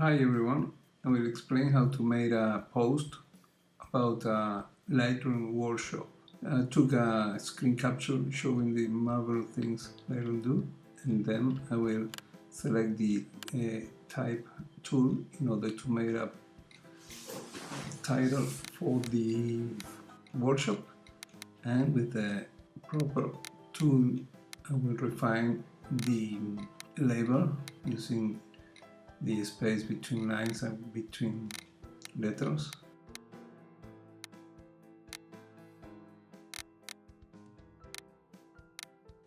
Hi everyone, I will explain how to make a post about a Lightroom workshop. I took a screen capture showing the marvelous things I will do, and then I will select the type tool in order to make a title for the workshop, and with the proper tool I will refine the label using the space between lines and between letters.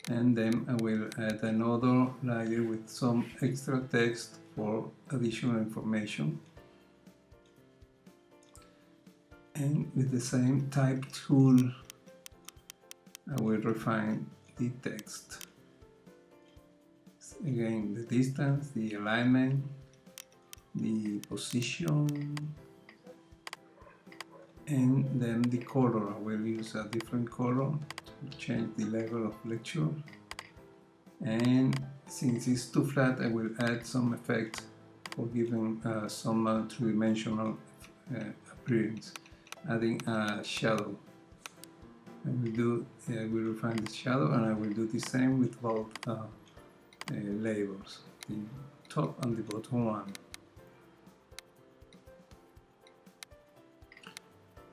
And then I will add another layer with some extra text for additional information. And with the same type tool I will refine the text. Again, the distance, the alignment, the position, and then the color. I will use a different color to change the level of lecture. And since it's too flat, I will add some effects for giving some three-dimensional appearance, adding a shadow. I will refine the shadow, and I will do the same with both labels, the top and the bottom one.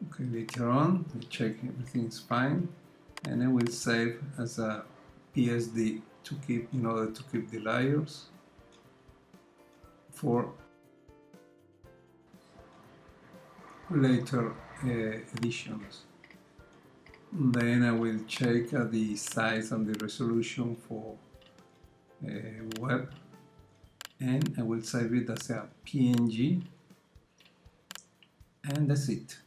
Okay, later on, I check everything is fine, and I will save as a PSD to keep, in order to keep the layers for later editions. Then I will check the size and the resolution for web, and I will save it as a PNG, and that's it.